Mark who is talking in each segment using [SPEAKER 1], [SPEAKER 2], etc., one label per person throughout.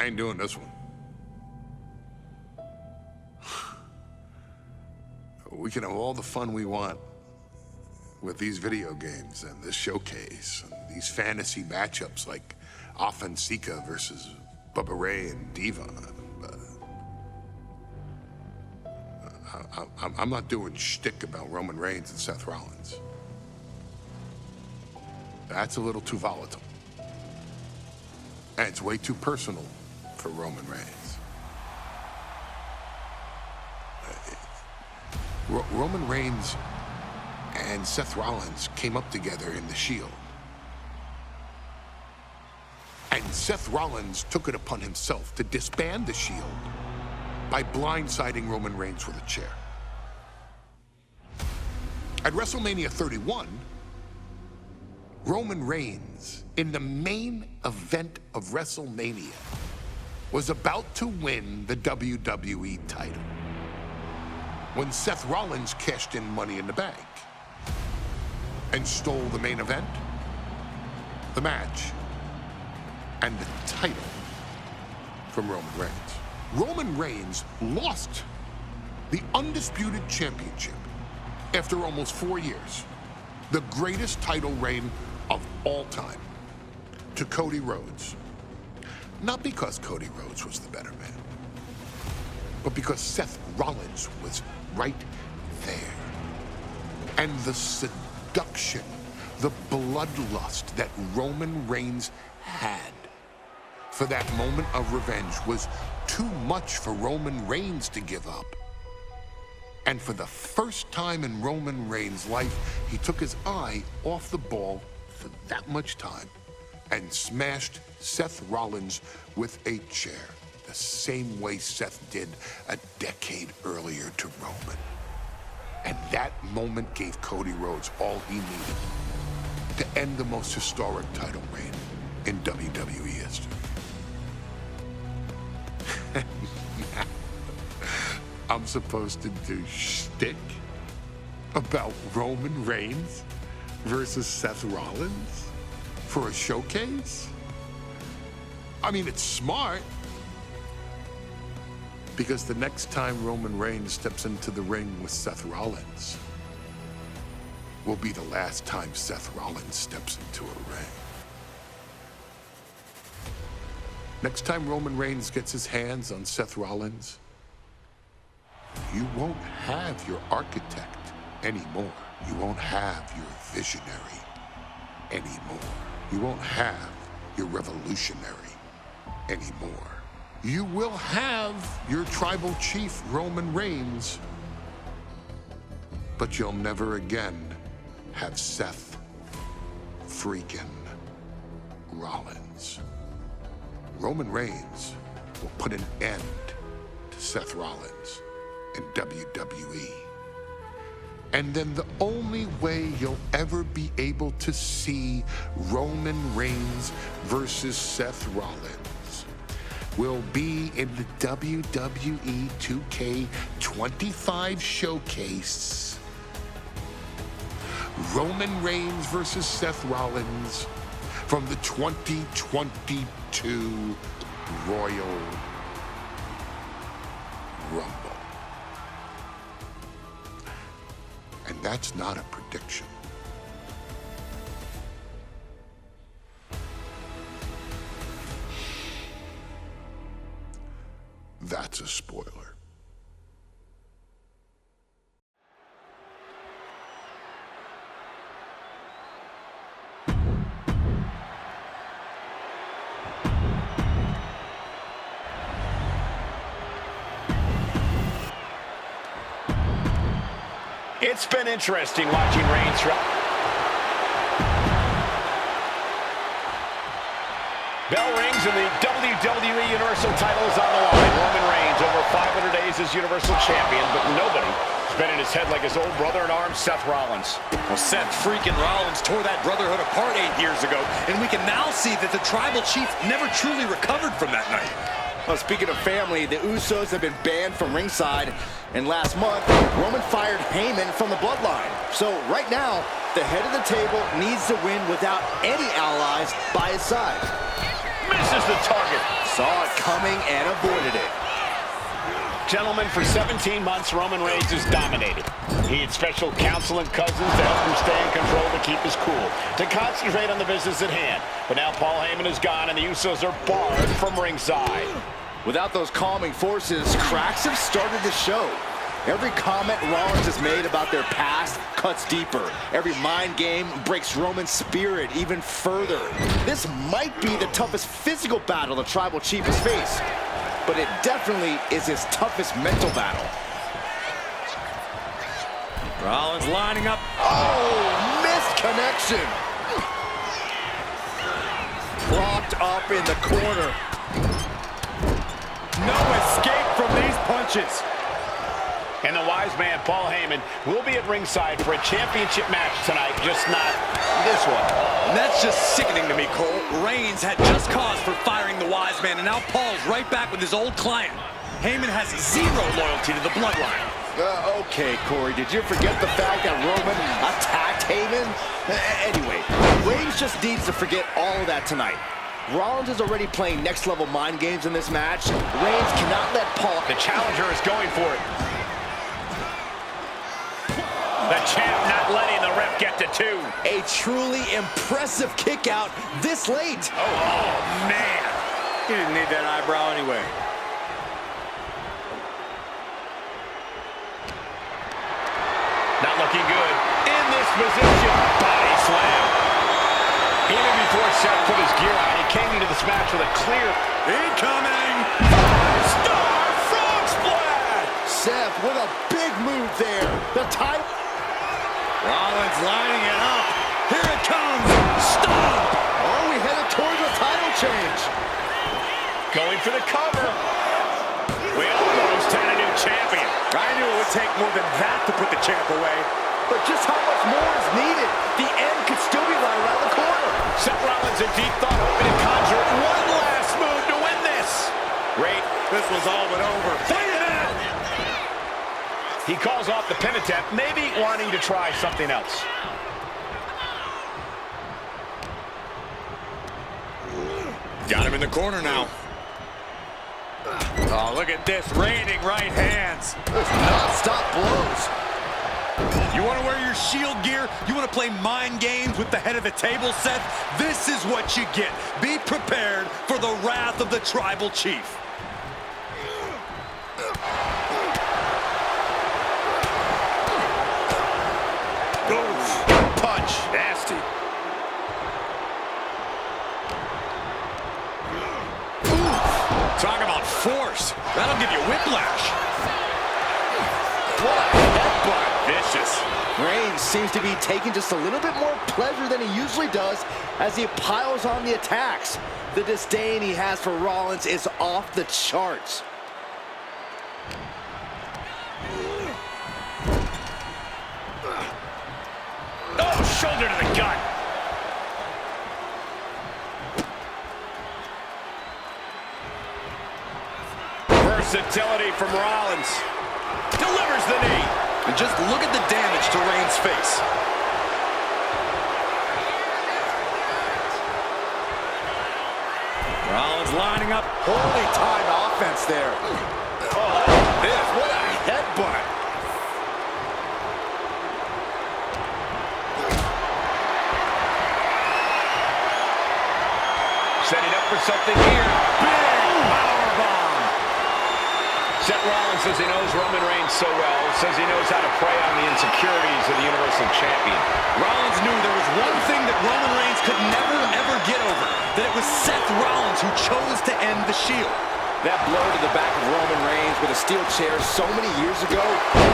[SPEAKER 1] I ain't doing this one. We can have all the fun we want with these video games and this showcase and these fantasy matchups like Offensica versus Bubba Ray and Diva. I'm not doing shtick about Roman Reigns and Seth Rollins. That's a little too volatile. And it's way too personal for Roman Reigns. Roman Reigns and Seth Rollins came up together in the Shield. And Seth Rollins took it upon himself to disband the Shield by blindsiding Roman Reigns with a chair. At WrestleMania 31, Roman Reigns, in the main event of WrestleMania, was about to win the WWE title when Seth Rollins cashed in Money in the Bank and stole the main event, the match, and the title from Roman Reigns. Roman Reigns lost the Undisputed Championship after almost 4 years, the greatest title reign of all time, to Cody Rhodes. Not because Cody Rhodes was the better man, but because Seth Rollins was right there. And the seduction, the bloodlust that Roman Reigns had for that moment of revenge was too much for Roman Reigns to give up. And for the first time in Roman Reigns' life, he took his eye off the ball for that much time and smashed Seth Rollins with a chair, the same way Seth did a decade earlier to Roman. And that moment gave Cody Rhodes all he needed to end the most historic title reign in WWE history. I'm supposed to do shtick about Roman Reigns versus Seth Rollins for a showcase? I mean, it's smart, because the next time Roman Reigns steps into the ring with Seth Rollins will be the last time Seth Rollins steps into a ring. Next time Roman Reigns gets his hands on Seth Rollins, you won't have your architect anymore. You won't have your visionary anymore. You won't have your revolutionary anymore. You will have your tribal chief, Roman Reigns, but you'll never again have Seth freaking Rollins. Roman Reigns will put an end to Seth Rollins in WWE. And then the only way you'll ever be able to see Roman Reigns versus Seth Rollins will be in the WWE 2K25 showcase. Roman Reigns versus Seth Rollins from the 2022 Royal Rumble. And that's not a prediction. That's a spoiler.
[SPEAKER 2] It's been interesting watching Reigns try. Bell rings and the WWE Universal title is on the line. Roman Reigns over 500 days as Universal Champion, but nobody has been in his head like his old brother-in-arms, Seth Rollins.
[SPEAKER 3] Well, Seth freaking Rollins tore that brotherhood apart 8 years ago, and we can now see that the Tribal Chief never truly recovered from that night.
[SPEAKER 4] Well, speaking of family, the Usos have been banned from ringside, and last month, Roman fired Heyman from the Bloodline. So right now, the head of the table needs to win without any allies by his side.
[SPEAKER 2] Misses the target.
[SPEAKER 4] Saw it coming and avoided it.
[SPEAKER 2] Gentlemen, for 17 months, Roman Reigns has dominated. He had special counsel and cousins to help him stay in control, to keep his cool, to concentrate on the business at hand. But now Paul Heyman is gone, and the Usos are barred from ringside.
[SPEAKER 4] Without those calming forces, cracks have started to show. Every comment Rollins has made about their past cuts deeper. Every mind game breaks Roman's spirit even further. This might be the toughest physical battle the Tribal Chief has faced, but it definitely is his toughest mental battle.
[SPEAKER 3] Rollins lining up.
[SPEAKER 4] Oh, missed connection. Propped up in the corner.
[SPEAKER 3] No escape from these punches.
[SPEAKER 2] And the wise man, Paul Heyman, will be at ringside for a championship match tonight, just not this one.
[SPEAKER 3] And that's just sickening to me, Cole. Reigns had just cause for firing the wise man, and now Paul's right back with his old client. Heyman has zero loyalty to the bloodline.
[SPEAKER 4] Okay, Corey, did you forget the fact that Roman attacked Heyman? Anyway, Reigns just needs to forget all of that tonight. Rollins is already playing next-level mind games in this match. Reigns cannot let Paul...
[SPEAKER 2] The challenger is going for it. The champ not letting the ref get to two.
[SPEAKER 4] A truly impressive kick out this late.
[SPEAKER 3] Oh, man. He didn't need that eyebrow anyway.
[SPEAKER 2] Not looking good. In this position. Body slam. Even before Seth put his gear on, he came into this match with a clear...
[SPEAKER 3] Incoming! Five-star frog splash!
[SPEAKER 4] Seth with a big move there. The title...
[SPEAKER 3] Rollins lining it up. Here it comes. Stop!
[SPEAKER 4] Are we headed towards a title change?
[SPEAKER 2] Going for the cover. We almost had a new champion.
[SPEAKER 3] I knew it would take more than that to put the champ away.
[SPEAKER 4] But just how much more is needed? The end could still be right around the corner.
[SPEAKER 2] Seth Rollins in deep thought, hoping to conjure one last move to win this.
[SPEAKER 3] Great. This was all but over. Wait a minute!
[SPEAKER 2] He calls off the pin attempt, maybe wanting to try something else.
[SPEAKER 3] Got him in the corner now. Oh, look at this. Raining right hands.
[SPEAKER 4] Non-stop blows.
[SPEAKER 3] You want to wear your Shield gear? You want to play mind games with the head of the table, Seth? This is what you get. Be prepared for the wrath of the Tribal Chief.
[SPEAKER 2] Punch. Nasty.
[SPEAKER 3] Talk about force. That'll give you whiplash.
[SPEAKER 4] What a headbutt.
[SPEAKER 3] Vicious.
[SPEAKER 4] Reigns seems to be taking just a little bit more pleasure than he usually does as he piles on the attacks. The disdain he has for Rollins is off the charts.
[SPEAKER 2] Oh, shoulder to the gut. Versatility from Rollins. Delivers the knee.
[SPEAKER 3] And just look at the damage to Reigns' face. Rollins lining up.
[SPEAKER 4] Holy timed offense there. Oh, this, what a headbutt.
[SPEAKER 2] Setting up for something here. Big powerbomb. Seth Rollins says he knows Roman Reigns so well, says he knows how to prey on the insecurities of the Universal Champion.
[SPEAKER 3] Rollins knew there was one thing that Roman Reigns could never, ever get over, that it was Seth Rollins who chose to end the Shield.
[SPEAKER 4] That blow to the back of Roman Reigns with a steel chair so many years ago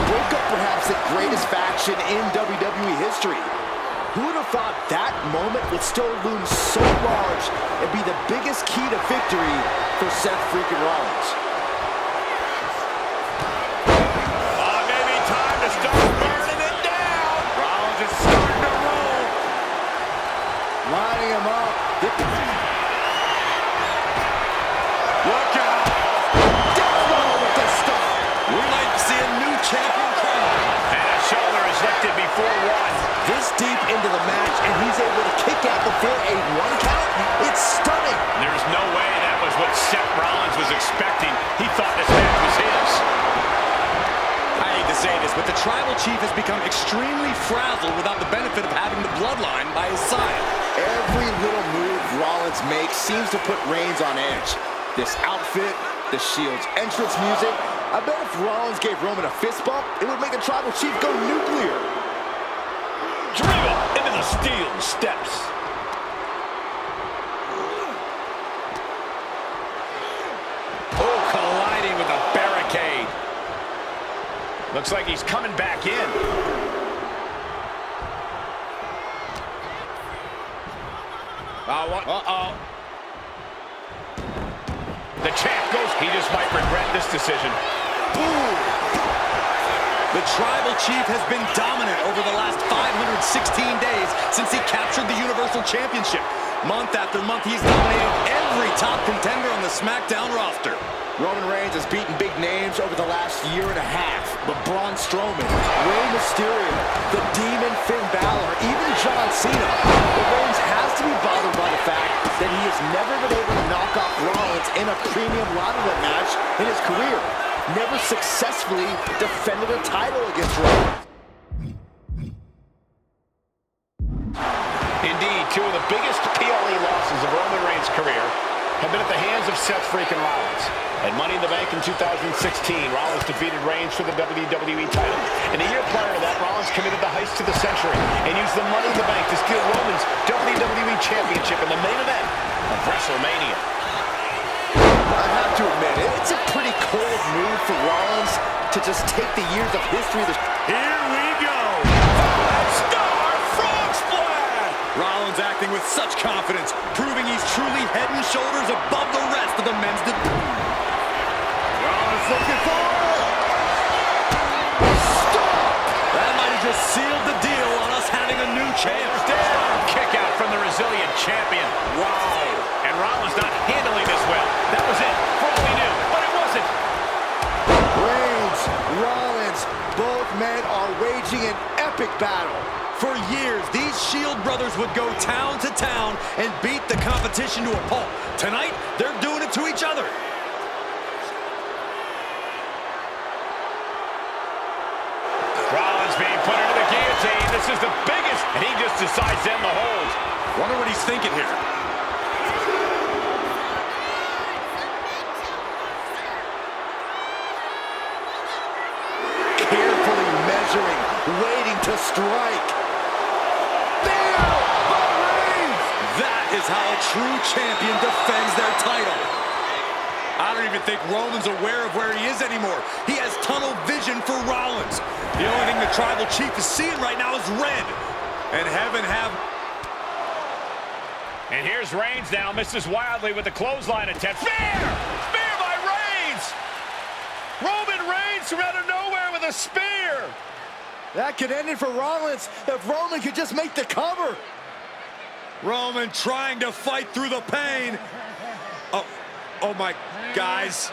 [SPEAKER 4] broke up perhaps the greatest faction in WWE history. Who would have thought that moment would still loom so large and be the biggest key to victory for Seth freaking Rollins?
[SPEAKER 2] Maybe time to start burning it down.
[SPEAKER 3] Rollins is starting to roll.
[SPEAKER 4] Lining him up.
[SPEAKER 3] Look out.
[SPEAKER 4] Death roll with the stop.
[SPEAKER 3] We might see a new champion crowned.
[SPEAKER 2] And a shoulder is lifted before one.
[SPEAKER 4] This deep into the match, and he's able to kick out before a 1 count. It's stunning.
[SPEAKER 2] There's no way that was was what Seth Rollins was expecting. He thought this match was his.
[SPEAKER 3] I hate to say this, but the Tribal Chief has become extremely frazzled without the benefit of having the Bloodline by his side.
[SPEAKER 4] Every little move Rollins makes seems to put Reigns on edge. This outfit, the Shield's entrance music. I bet if Rollins gave Roman a fist bump, it would make the Tribal Chief go nuclear.
[SPEAKER 2] Driven into the steel steps.
[SPEAKER 3] Oh, colliding with a barricade.
[SPEAKER 2] Looks like he's coming back in. Uh-oh. The champ goes. He just might regret this decision.
[SPEAKER 3] Boom! The Tribal Chief has been dominant over the last 516 days since he captured the Universal Championship. Month after month, he's dominated every top contender on the SmackDown roster.
[SPEAKER 4] Roman Reigns has beaten big names over the last year and a half, but Braun Strowman, Rey Mysterio, the Demon Finn Balor, even John Cena. But Reigns has to be bothered by the fact that he has never been able to knock off Rollins in a premium ladder match in his career. Never successfully defended a title against Rollins.
[SPEAKER 2] Indeed, two of the biggest PLE losses of Roman Reigns' career have been at the hands of Seth freaking Rollins. At Money in the Bank in 2016, Rollins defeated Reigns for the WWE title. And a year prior to that, Rollins committed the heist to the century and used the Money in the Bank to steal Roman's WWE Championship in the main event of WrestleMania.
[SPEAKER 4] I have to admit, it's a pretty cold move for Rollins to just take the years of history.
[SPEAKER 3] Here we go! Five-star frog splash! Rollins acting with such confidence, proving he's truly head and shoulders above the rest of the men's division. Rollins looking for stop! That might have just sealed the deal on us having a new champ.
[SPEAKER 2] Kick out from the resilient champion. Wow. And Rollins not handling this well. That was it, for all we knew, but it wasn't.
[SPEAKER 4] Reigns, Rollins, both men are waging an epic battle.
[SPEAKER 3] For years, these Shield brothers would go town to town and beat the competition to a pulp. Tonight, they're doing it to each other.
[SPEAKER 2] Rollins being put into the guillotine. This is the biggest, and he just decides to end the hold.
[SPEAKER 3] Wonder what he's thinking here.
[SPEAKER 4] Carefully measuring, waiting to strike. There! By Reigns!
[SPEAKER 3] That is how a true champion defends their title. I don't even think Roman's aware of where he is anymore. He has tunnel vision for Rollins. The only thing the Tribal Chief is seeing right now is red. And heaven have...
[SPEAKER 2] And here's Reigns now, misses wildly with the clothesline attempt. Spear! Spear by Reigns! Roman Reigns from out of nowhere with a spear!
[SPEAKER 4] That could end it for Rollins if Roman could just make the cover.
[SPEAKER 3] Roman trying to fight through the pain. Oh my, guys.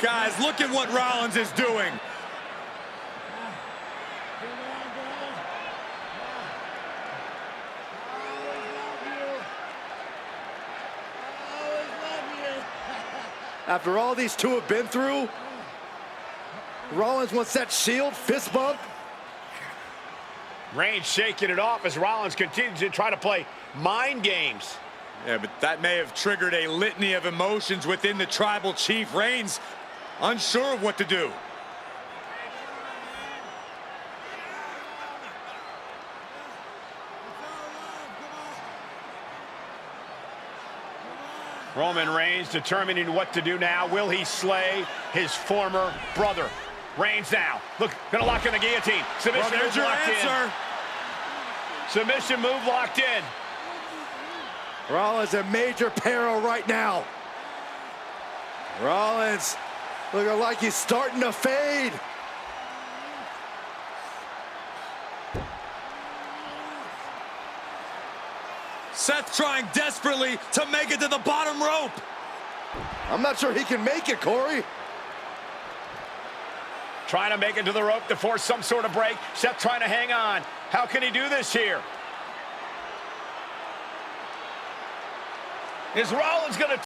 [SPEAKER 3] Guys, look at what Rollins is doing.
[SPEAKER 4] After all these two have been through, Rollins wants that Shield fist bump.
[SPEAKER 2] Reigns shaking it off as Rollins continues to try to play mind games.
[SPEAKER 3] Yeah, but that may have triggered a litany of emotions within the Tribal Chief. Reigns unsure of what to do.
[SPEAKER 2] Roman Reigns determining what to do now. Will he slay his former brother? Reigns now. Look, gonna lock in the guillotine. Submission
[SPEAKER 3] Well, there's
[SPEAKER 2] move
[SPEAKER 3] your
[SPEAKER 2] locked
[SPEAKER 3] answer.
[SPEAKER 2] in. Submission move locked in.
[SPEAKER 4] Rollins in major peril right now. Rollins looking like he's starting to fade.
[SPEAKER 3] Seth trying desperately to make it to the bottom rope.
[SPEAKER 4] I'm not sure he can make it, Corey.
[SPEAKER 2] Trying to make it to the rope to force some sort of break. Seth trying to hang on. How can he do this here? Is Rollins gonna